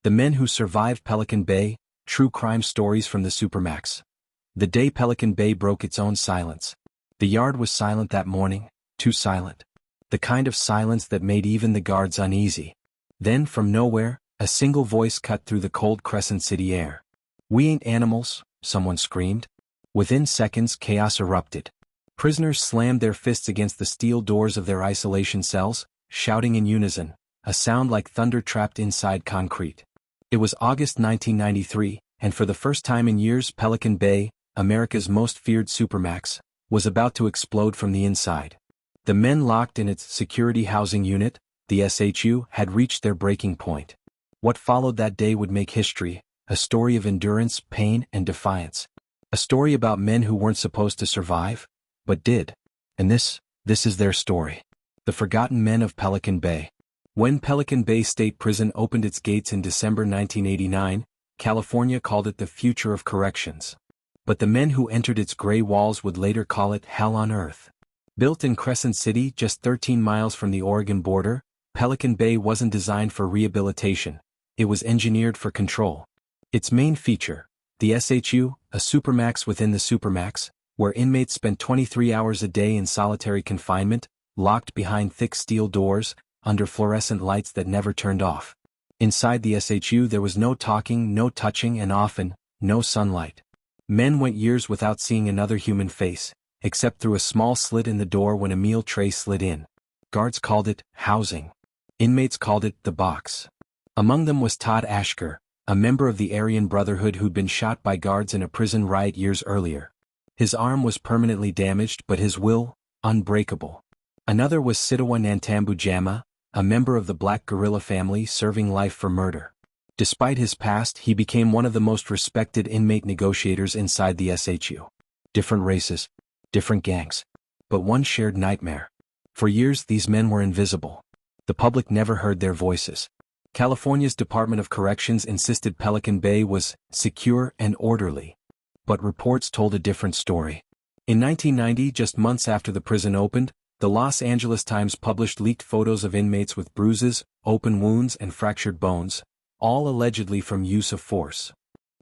The Men Who Survived Pelican Bay, True Crime Stories from the Supermax. The day Pelican Bay broke its own silence. The yard was silent that morning, too silent. The kind of silence that made even the guards uneasy. Then from nowhere, a single voice cut through the cold Crescent City air. "We ain't animals," someone screamed. Within seconds chaos erupted. Prisoners slammed their fists against the steel doors of their isolation cells, shouting in unison, a sound like thunder trapped inside concrete. It was August 1993, and for the first time in years Pelican Bay, America's most feared Supermax, was about to explode from the inside. The men locked in its security housing unit, the SHU, had reached their breaking point. What followed that day would make history, a story of endurance, pain, and defiance. A story about men who weren't supposed to survive, but did. And this is their story. The Forgotten Men of Pelican Bay. When Pelican Bay State Prison opened its gates in December 1989, California called it the future of corrections. But the men who entered its gray walls would later call it hell on earth. Built in Crescent City, just 13 miles from the Oregon border, Pelican Bay wasn't designed for rehabilitation. It was engineered for control. Its main feature, the SHU, a supermax within the supermax, where inmates spent 23 hours a day in solitary confinement, locked behind thick steel doors, under fluorescent lights that never turned off. Inside the SHU there was no talking, no touching, and often, no sunlight. Men went years without seeing another human face, except through a small slit in the door when a meal tray slid in. Guards called it housing. Inmates called it the box. Among them was Todd Ashker, a member of the Aryan Brotherhood who'd been shot by guards in a prison riot years earlier. His arm was permanently damaged but his will, unbreakable. Another was Sidawa Nantambujama, a member of the Black Guerrilla family serving life for murder. Despite his past, he became one of the most respected inmate negotiators inside the SHU. Different races, different gangs, but one shared nightmare. For years these men were invisible. The public never heard their voices. California's Department of Corrections insisted Pelican Bay was secure and orderly. But reports told a different story. In 1990, just months after the prison opened, the Los Angeles Times published leaked photos of inmates with bruises, open wounds, and fractured bones, all allegedly from use of force.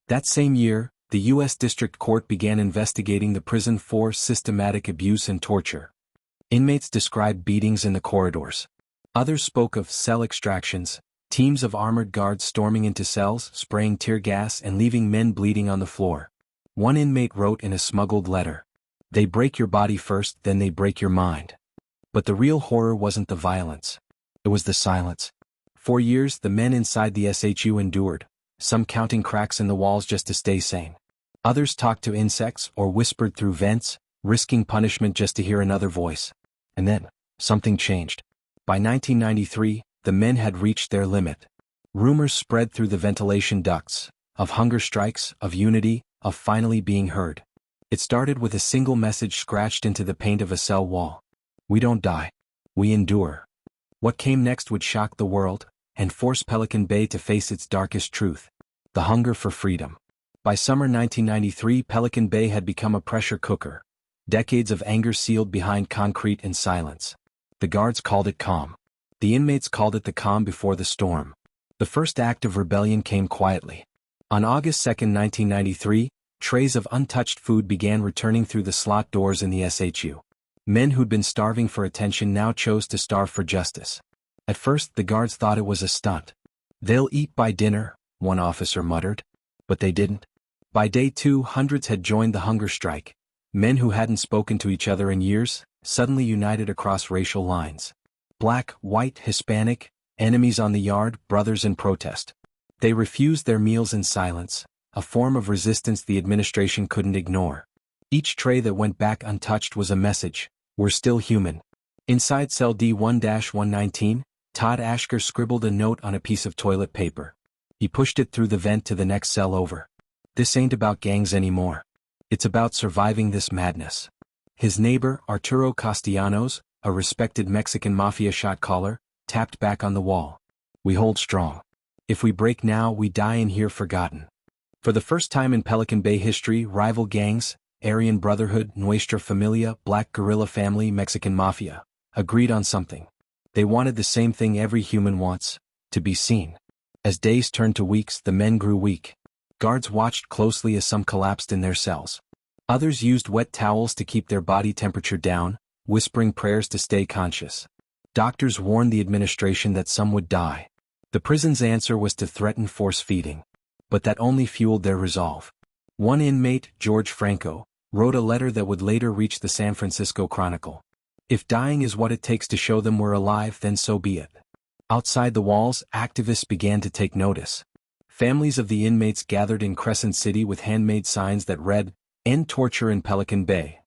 That same year, the U.S. District Court began investigating the prison for systematic abuse and torture. Inmates described beatings in the corridors. Others spoke of cell extractions, teams of armored guards storming into cells, spraying tear gas, and leaving men bleeding on the floor. One inmate wrote in a smuggled letter, "They break your body first, then they break your mind." But the real horror wasn't the violence. It was the silence. For years the men inside the SHU endured, some counting cracks in the walls just to stay sane. Others talked to insects or whispered through vents, risking punishment just to hear another voice. And then, something changed. By 1993, the men had reached their limit. Rumors spread through the ventilation ducts, of hunger strikes, of unity, of finally being heard. It started with a single message scratched into the paint of a cell wall. "We don't die. We endure." What came next would shock the world, and force Pelican Bay to face its darkest truth: the hunger for freedom. By summer 1993, Pelican Bay had become a pressure cooker. Decades of anger sealed behind concrete and silence. The guards called it calm. The inmates called it the calm before the storm. The first act of rebellion came quietly. On August 2, 1993, trays of untouched food began returning through the slot doors in the SHU. Men who'd been starving for attention now chose to starve for justice. At first the guards thought it was a stunt. "They'll eat by dinner," one officer muttered. But they didn't. By day 2, hundreds had joined the hunger strike. Men who hadn't spoken to each other in years, suddenly united across racial lines. Black, white, Hispanic, enemies on the yard, brothers in protest. They refused their meals in silence, a form of resistance the administration couldn't ignore. Each tray that went back untouched was a message: we're still human. Inside cell D1-119, Todd Ashker scribbled a note on a piece of toilet paper. He pushed it through the vent to the next cell over. "This ain't about gangs anymore. It's about surviving this madness." His neighbor, Arturo Castellanos, a respected Mexican mafia shot caller, tapped back on the wall. "We hold strong. If we break now, we die in here forgotten." For the first time in Pelican Bay history, rival gangs, Aryan Brotherhood, Nuestra Familia, Black Guerrilla Family, Mexican Mafia, agreed on something. They wanted the same thing every human wants: to be seen. As days turned to weeks, the men grew weak. Guards watched closely as some collapsed in their cells. Others used wet towels to keep their body temperature down, whispering prayers to stay conscious. Doctors warned the administration that some would die. The prison's answer was to threaten force feeding. But that only fueled their resolve. One inmate, George Franco, wrote a letter that would later reach the San Francisco Chronicle. "If dying is what it takes to show them we're alive, then so be it." Outside the walls, activists began to take notice. Families of the inmates gathered in Crescent City with handmade signs that read, "End torture in Pelican Bay."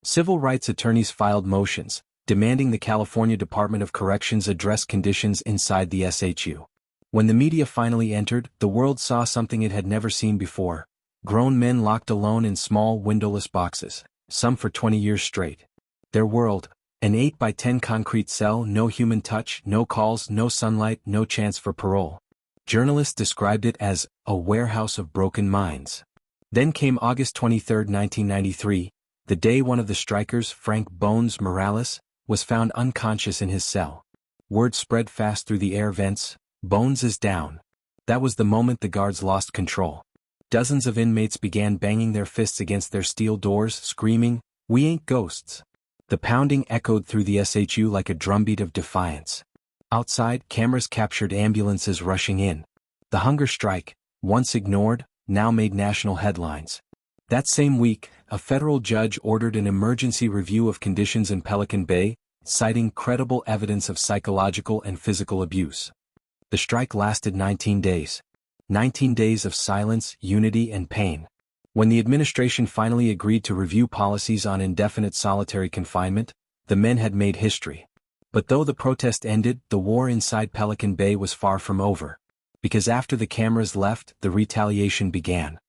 Civil rights attorneys filed motions, demanding the California Department of Corrections address conditions inside the SHU. When the media finally entered, the world saw something it had never seen before. Grown men locked alone in small, windowless boxes, some for 20 years straight. Their world, an 8 by 10 concrete cell, no human touch, no calls, no sunlight, no chance for parole. Journalists described it as a warehouse of broken minds. Then came August 23, 1993, the day one of the strikers, Frank "Bones" Morales, was found unconscious in his cell. Word spread fast through the air vents, "Bones is down." That was the moment the guards lost control. Dozens of inmates began banging their fists against their steel doors, screaming, "We ain't ghosts." The pounding echoed through the SHU like a drumbeat of defiance. Outside, cameras captured ambulances rushing in. The hunger strike, once ignored, now made national headlines. That same week, a federal judge ordered an emergency review of conditions in Pelican Bay, citing credible evidence of psychological and physical abuse. The strike lasted 19 days. 19 days of silence, unity, and pain. When the administration finally agreed to review policies on indefinite solitary confinement, the men had made history. But though the protest ended, the war inside Pelican Bay was far from over. Because after the cameras left, the retaliation began.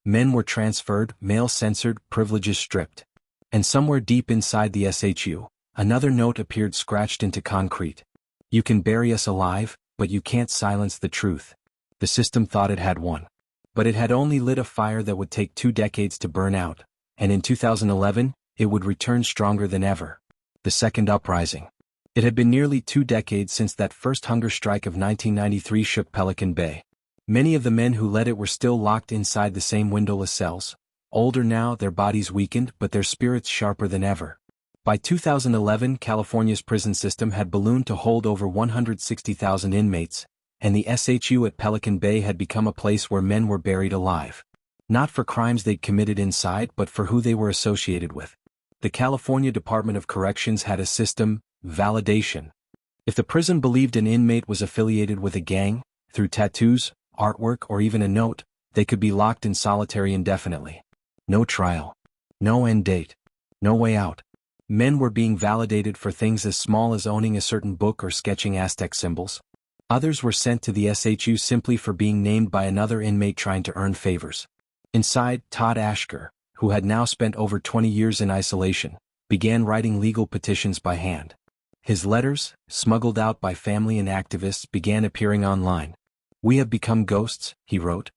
Men were transferred, mail censored, privileges stripped. And somewhere deep inside the SHU, another note appeared scratched into concrete. "You can bury us alive, but you can't silence the truth." The system thought it had won. But it had only lit a fire that would take 2 decades to burn out, and in 2011, it would return stronger than ever. The second uprising. It had been nearly 2 decades since that first hunger strike of 1993 shook Pelican Bay. Many of the men who led it were still locked inside the same windowless cells. Older now, their bodies weakened, but their spirits sharper than ever. By 2011, California's prison system had ballooned to hold over 160,000 inmates, and the SHU at Pelican Bay had become a place where men were buried alive. Not for crimes they'd committed inside, but for who they were associated with. The California Department of Corrections had a system, validation. If the prison believed an inmate was affiliated with a gang, through tattoos, artwork, or even a note, they could be locked in solitary indefinitely. No trial. No end date. No way out. Men were being validated for things as small as owning a certain book or sketching Aztec symbols. Others were sent to the SHU simply for being named by another inmate trying to earn favors. Inside, Todd Ashker, who had now spent over 20 years in isolation, began writing legal petitions by hand. His letters, smuggled out by family and activists, began appearing online. "We have become ghosts," he wrote.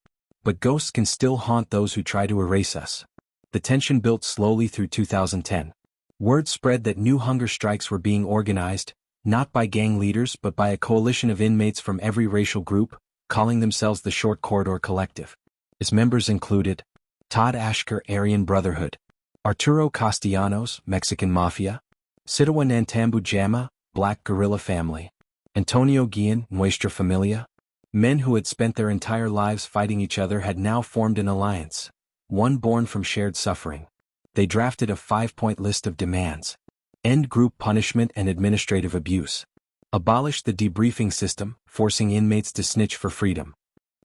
"But ghosts can still haunt those who try to erase us." The tension built slowly through 2010. Word spread that new hunger strikes were being organized, not by gang leaders but by a coalition of inmates from every racial group, calling themselves the Short Corridor Collective. Its members included Todd Ashker, Aryan Brotherhood; Arturo Castellanos, Mexican Mafia; Sidawa Nantambu Jama, Black Guerrilla Family; Antonio Guillen, Nuestra Familia. Men who had spent their entire lives fighting each other had now formed an alliance, one born from shared suffering. They drafted a 5-point list of demands. End group punishment and administrative abuse. Abolish the debriefing system, forcing inmates to snitch for freedom.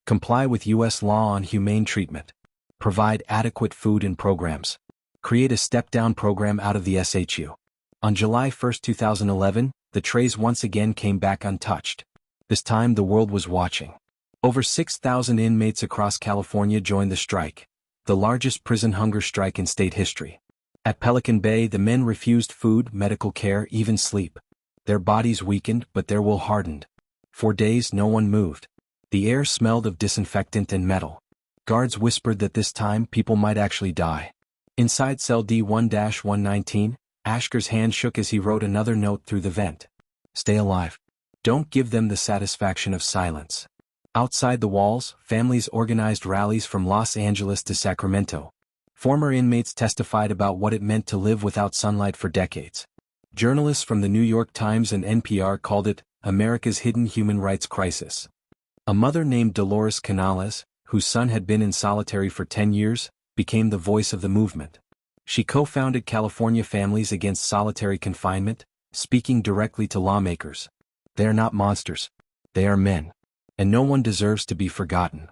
Comply with U.S. law on humane treatment. Provide adequate food and programs. Create a step-down program out of the SHU. On July 1, 2011, the trays once again came back untouched. This time the world was watching. Over 6,000 inmates across California joined the strike, the largest prison hunger strike in state history. At Pelican Bay, the men refused food, medical care, even sleep. Their bodies weakened, but their will hardened. For days no one moved. The air smelled of disinfectant and metal. Guards whispered that this time people might actually die. Inside cell D1-119, Ashker's hand shook as he wrote another note through the vent. "Stay alive. Don't give them the satisfaction of silence." Outside the walls, families organized rallies from Los Angeles to Sacramento. Former inmates testified about what it meant to live without sunlight for decades. Journalists from the New York Times and NPR called it America's hidden human rights crisis. A mother named Dolores Canales, whose son had been in solitary for 10 years, became the voice of the movement. She co-founded California Families Against Solitary Confinement, speaking directly to lawmakers. They are not monsters. They are men. And no one deserves to be forgotten.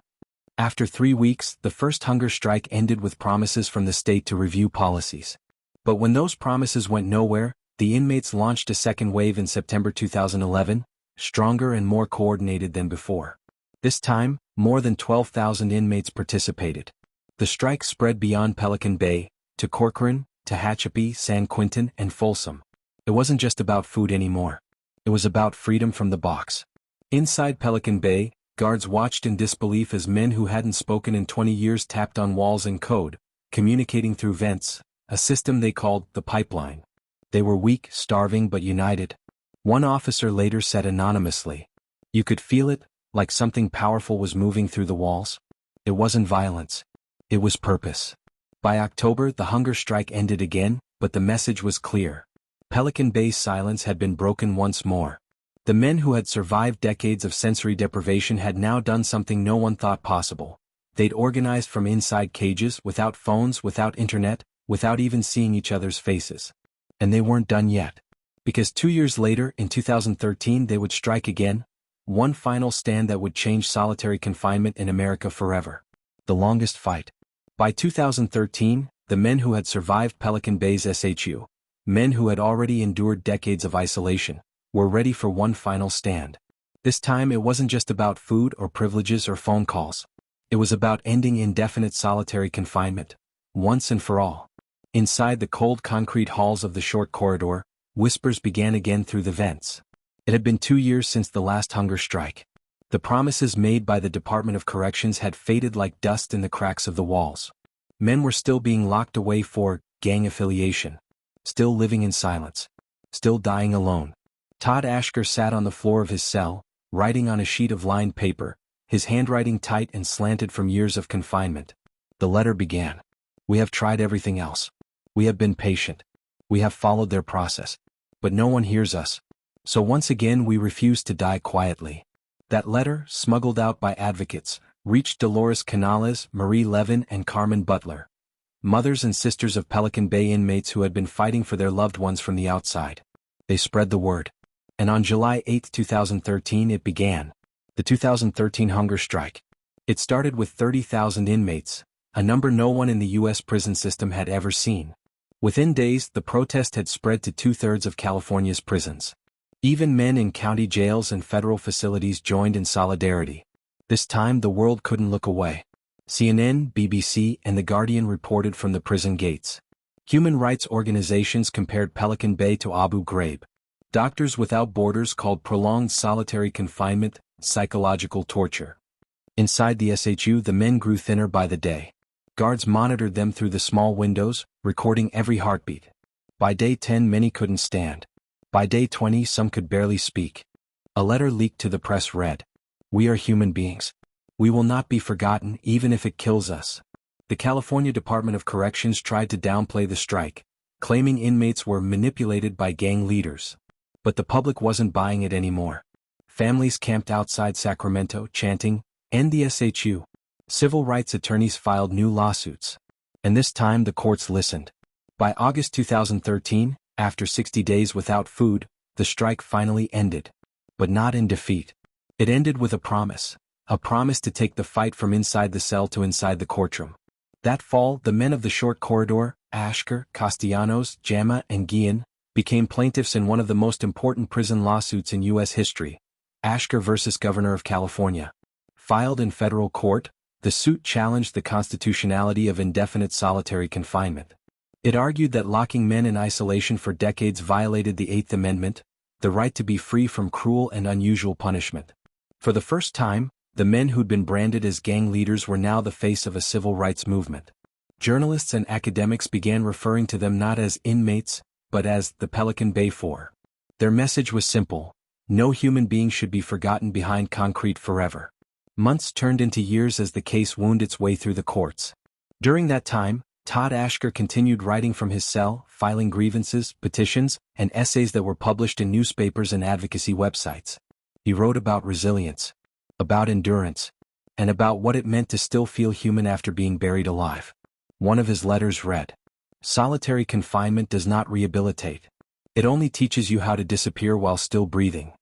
After 3 weeks, the first hunger strike ended with promises from the state to review policies. But when those promises went nowhere, the inmates launched a second wave in September 2011, stronger and more coordinated than before. This time, more than 12,000 inmates participated. The strike spread beyond Pelican Bay, to Corcoran, Tehachapi, San Quentin, and Folsom. It wasn't just about food anymore. It was about freedom from the box. Inside Pelican Bay, guards watched in disbelief as men who hadn't spoken in 20 years tapped on walls in code, communicating through vents, a system they called the pipeline. They were weak, starving, but united. One officer later said anonymously, "You could feel it, like something powerful was moving through the walls." It wasn't violence. It was purpose. By October, the hunger strike ended again, but the message was clear. Pelican Bay's silence had been broken once more. The men who had survived decades of sensory deprivation had now done something no one thought possible. They'd organized from inside cages, without phones, without internet, without even seeing each other's faces. And they weren't done yet. Because 2 years later, in 2013, they would strike again, one final stand that would change solitary confinement in America forever. The longest fight. By 2013, the men who had survived Pelican Bay's SHU, men who had already endured decades of isolation, were ready for one final stand. This time it wasn't just about food or privileges or phone calls. It was about ending indefinite solitary confinement, once and for all. Inside the cold concrete halls of the short corridor, whispers began again through the vents. It had been 2 years since the last hunger strike. The promises made by the Department of Corrections had faded like dust in the cracks of the walls. Men were still being locked away for gang affiliation, still living in silence, still dying alone. Todd Ashker sat on the floor of his cell, writing on a sheet of lined paper, his handwriting tight and slanted from years of confinement. The letter began. "We have tried everything else. We have been patient. We have followed their process. But no one hears us. So once again we refuse to die quietly." That letter, smuggled out by advocates, reached Dolores Canales, Marie Levin, and Carmen Butler, mothers and sisters of Pelican Bay inmates who had been fighting for their loved ones from the outside. They spread the word. And on July 8, 2013 it began. The 2013 hunger strike. It started with 30,000 inmates, a number no one in the U.S. prison system had ever seen. Within days, the protest had spread to 2/3 of California's prisons. Even men in county jails and federal facilities joined in solidarity. This time the world couldn't look away. CNN, BBC, and The Guardian reported from the prison gates. Human rights organizations compared Pelican Bay to Abu Ghraib. Doctors Without Borders called prolonged solitary confinement psychological torture. Inside the SHU, the men grew thinner by the day. Guards monitored them through the small windows, recording every heartbeat. By day 10, many couldn't stand. By day 20, some could barely speak. A letter leaked to the press read, "We are human beings. We will not be forgotten even if it kills us." The California Department of Corrections tried to downplay the strike, claiming inmates were manipulated by gang leaders. But the public wasn't buying it anymore. Families camped outside Sacramento, chanting, "End the SHU." Civil rights attorneys filed new lawsuits. And this time the courts listened. By August 2013, after 60 days without food, the strike finally ended. But not in defeat. It ended with a promise to take the fight from inside the cell to inside the courtroom. That fall, the men of the short corridor, Ashker, Castellanos, Jama, and Guillen, became plaintiffs in one of the most important prison lawsuits in U.S. history, Ashker versus Governor of California. Filed in federal court, the suit challenged the constitutionality of indefinite solitary confinement. It argued that locking men in isolation for decades violated the Eighth Amendment, the right to be free from cruel and unusual punishment. For the first time, the men who'd been branded as gang leaders were now the face of a civil rights movement. Journalists and academics began referring to them not as inmates, but as the Pelican Bay Four. Their message was simple: no human being should be forgotten behind concrete forever. Months turned into years as the case wound its way through the courts. During that time, Todd Ashker continued writing from his cell, filing grievances, petitions, and essays that were published in newspapers and advocacy websites. He wrote about resilience, about endurance, and about what it meant to still feel human after being buried alive. One of his letters read, "Solitary confinement does not rehabilitate. It only teaches you how to disappear while still breathing."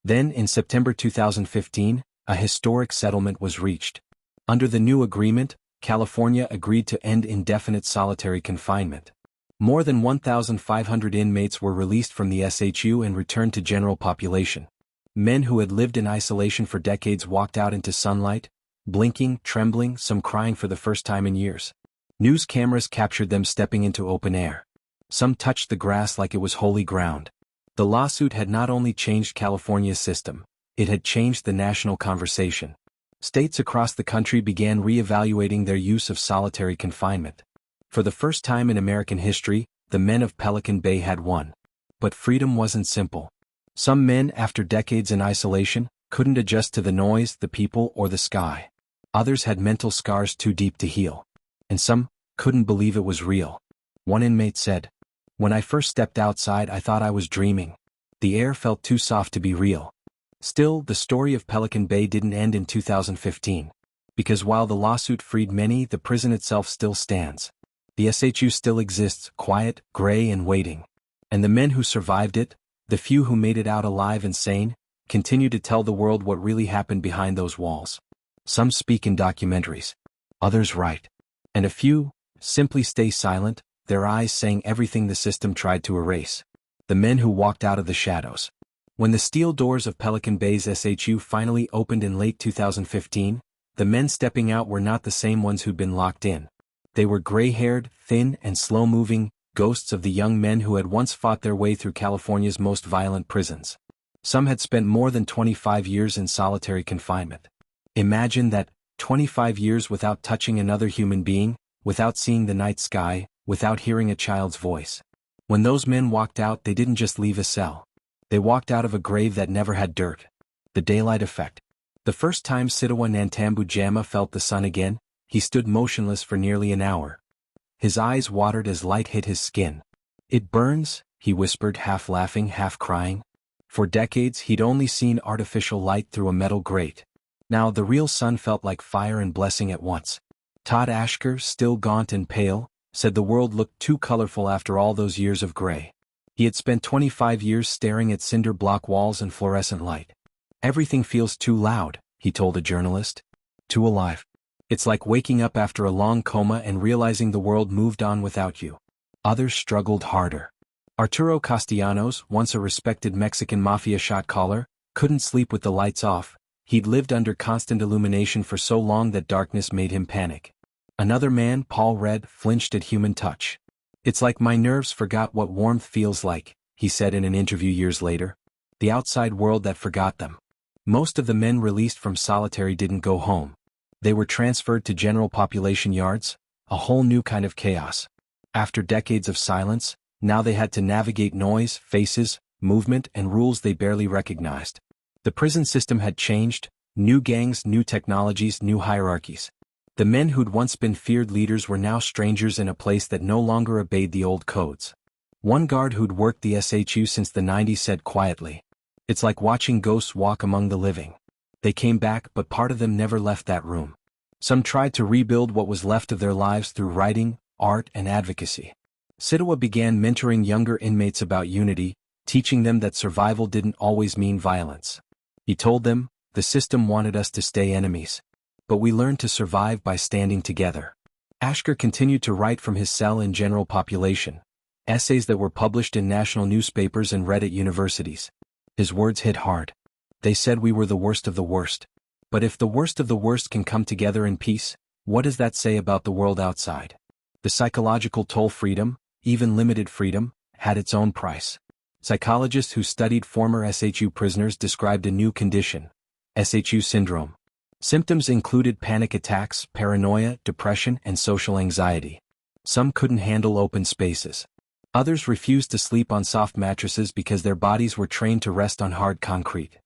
Then, in September 2015, a historic settlement was reached. Under the new agreement, California agreed to end indefinite solitary confinement. More than 1,500 inmates were released from the SHU and returned to general population. Men who had lived in isolation for decades walked out into sunlight, blinking, trembling, some crying for the first time in years. News cameras captured them stepping into open air. Some touched the grass like it was holy ground. The lawsuit had not only changed California's system, it had changed the national conversation. States across the country began re-evaluating their use of solitary confinement. For the first time in American history, the men of Pelican Bay had won. But freedom wasn't simple. Some men, after decades in isolation, couldn't adjust to the noise, the people, or the sky. Others had mental scars too deep to heal. And some couldn't believe it was real. One inmate said, "When I first stepped outside, I thought I was dreaming. The air felt too soft to be real." Still, the story of Pelican Bay didn't end in 2015. Because while the lawsuit freed many, the prison itself still stands. The SHU still exists, quiet, gray, and waiting. And the men who survived it, the few who made it out alive and sane, continue to tell the world what really happened behind those walls. Some speak in documentaries. Others write. And a few simply stay silent, their eyes saying everything the system tried to erase. The men who walked out of the shadows. When the steel doors of Pelican Bay's SHU finally opened in late 2015, the men stepping out were not the same ones who'd been locked in. They were gray-haired, thin, and slow-moving, ghosts of the young men who had once fought their way through California's most violent prisons. Some had spent more than 25 years in solitary confinement. Imagine that, 25 years without touching another human being, without seeing the night sky, without hearing a child's voice. When those men walked out, they didn't just leave a cell. They walked out of a grave that never had dirt. The daylight effect. The first time Sitawa Nantambu Jama felt the sun again, he stood motionless for nearly an hour. His eyes watered as light hit his skin. "It burns," he whispered, half laughing, half crying. For decades he'd only seen artificial light through a metal grate. Now the real sun felt like fire and blessing at once. Todd Ashker, still gaunt and pale, said the world looked too colorful after all those years of gray. He had spent 25 years staring at cinder block walls and fluorescent light. "Everything feels too loud," he told a journalist. "Too alive. It's like waking up after a long coma and realizing the world moved on without you." Others struggled harder. Arturo Castellanos, once a respected Mexican mafia shot caller, couldn't sleep with the lights off. He'd lived under constant illumination for so long that darkness made him panic. Another man, Paul Red, flinched at human touch. "It's like my nerves forgot what warmth feels like," he said in an interview years later. The outside world that forgot them. Most of the men released from solitary didn't go home. They were transferred to general population yards, a whole new kind of chaos. After decades of silence, now they had to navigate noise, faces, movement, and rules they barely recognized. The prison system had changed, new gangs, new technologies, new hierarchies. The men who'd once been feared leaders were now strangers in a place that no longer obeyed the old codes. One guard who'd worked the SHU since the 90s said quietly, "It's like watching ghosts walk among the living." They came back, but part of them never left that room. Some tried to rebuild what was left of their lives through writing, art, and advocacy. Sitawa began mentoring younger inmates about unity, teaching them that survival didn't always mean violence. He told them, "The system wanted us to stay enemies. But we learned to survive by standing together." Ashker continued to write from his cell in general population, essays that were published in national newspapers and read at universities. His words hit hard. They said we were the worst of the worst. But if the worst of the worst can come together in peace, what does that say about the world outside? The psychological toll freedom, even limited freedom, had its own price. Psychologists who studied former SHU prisoners described a new condition, SHU syndrome. Symptoms included panic attacks, paranoia, depression, and social anxiety. Some couldn't handle open spaces. Others refused to sleep on soft mattresses because their bodies were trained to rest on hard concrete.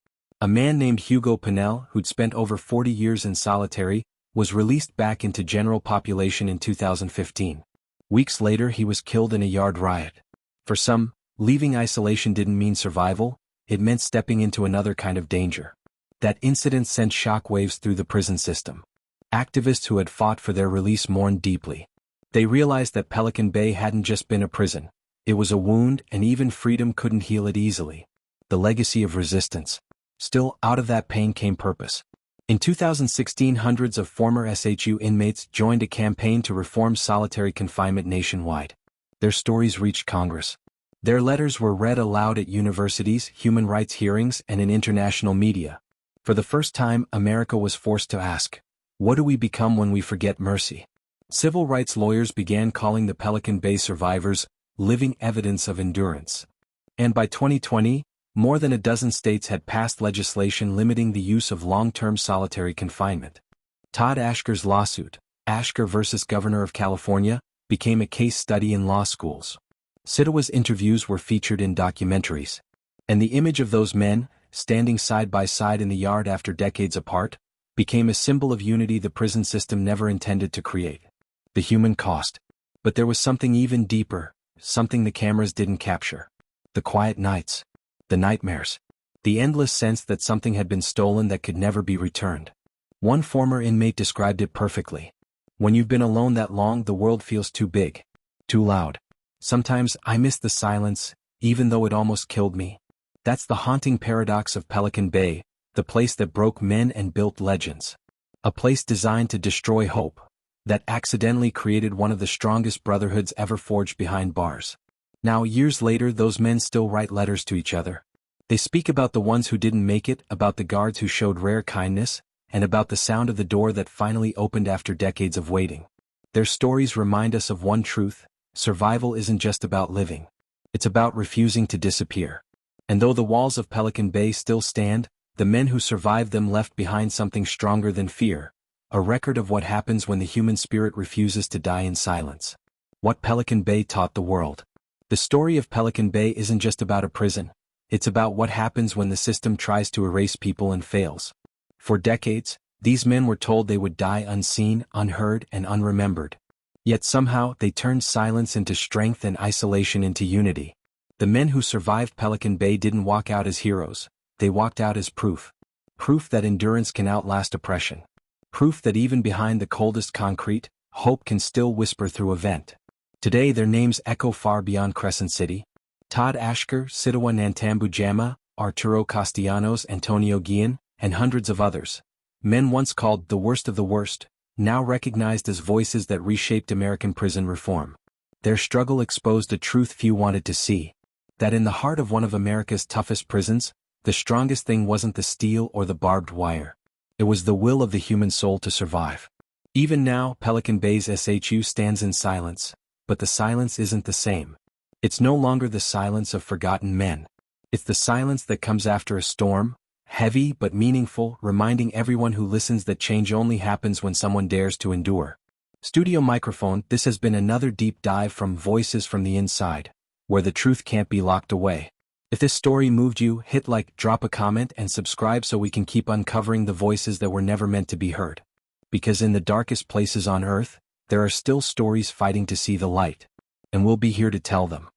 A man named Hugo Pinel, who'd spent over 40 years in solitary, was released back into general population in 2015. Weeks later he was killed in a yard riot. For some, leaving isolation didn't mean survival, it meant stepping into another kind of danger. That incident sent shockwaves through the prison system. Activists who had fought for their release mourned deeply. They realized that Pelican Bay hadn't just been a prison. It was a wound, and even freedom couldn't heal it easily. The legacy of resistance. Still, out of that pain came purpose. In 2016, hundreds of former SHU inmates joined a campaign to reform solitary confinement nationwide. Their stories reached Congress. Their letters were read aloud at universities, human rights hearings, and in international media. For the first time, America was forced to ask, what do we become when we forget mercy? Civil rights lawyers began calling the Pelican Bay survivors living evidence of endurance. And by 2020, more than a dozen states had passed legislation limiting the use of long-term solitary confinement. Todd Ashker's lawsuit, Ashker versus Governor of California, became a case study in law schools. Sitawa's interviews were featured in documentaries. And the image of those men, standing side by side in the yard after decades apart, became a symbol of unity the prison system never intended to create. The human cost. But there was something even deeper, something the cameras didn't capture. The quiet nights. The nightmares. The endless sense that something had been stolen that could never be returned. One former inmate described it perfectly. When you've been alone that long, the world feels too big. Too loud. Sometimes I miss the silence, even though it almost killed me. That's the haunting paradox of Pelican Bay, the place that broke men and built legends. A place designed to destroy hope, that accidentally created one of the strongest brotherhoods ever forged behind bars. Now, years later, those men still write letters to each other. They speak about the ones who didn't make it, about the guards who showed rare kindness, and about the sound of the door that finally opened after decades of waiting. Their stories remind us of one truth: survival isn't just about living. It's about refusing to disappear. And though the walls of Pelican Bay still stand, the men who survived them left behind something stronger than fear, a record of what happens when the human spirit refuses to die in silence. What Pelican Bay taught the world. The story of Pelican Bay isn't just about a prison, it's about what happens when the system tries to erase people and fails. For decades, these men were told they would die unseen, unheard, and unremembered. Yet somehow, they turned silence into strength and isolation into unity. The men who survived Pelican Bay didn't walk out as heroes, they walked out as proof. Proof that endurance can outlast oppression. Proof that even behind the coldest concrete, hope can still whisper through a vent. Today their names echo far beyond Crescent City. Todd Ashker, Sitawa Nantambu Jama, Arturo Castellanos, Antonio Guillen, and hundreds of others. Men once called the worst of the worst, now recognized as voices that reshaped American prison reform. Their struggle exposed a truth few wanted to see. That in the heart of one of America's toughest prisons, the strongest thing wasn't the steel or the barbed wire. It was the will of the human soul to survive. Even now, Pelican Bay's SHU stands in silence. But the silence isn't the same. It's no longer the silence of forgotten men. It's the silence that comes after a storm, heavy but meaningful, reminding everyone who listens that change only happens when someone dares to endure. Studio Microphone, this has been another deep dive from Voices from the Inside, where the truth can't be locked away. If this story moved you, hit like, drop a comment, and subscribe so we can keep uncovering the voices that were never meant to be heard. Because in the darkest places on earth, there are still stories fighting to see the light. And we'll be here to tell them.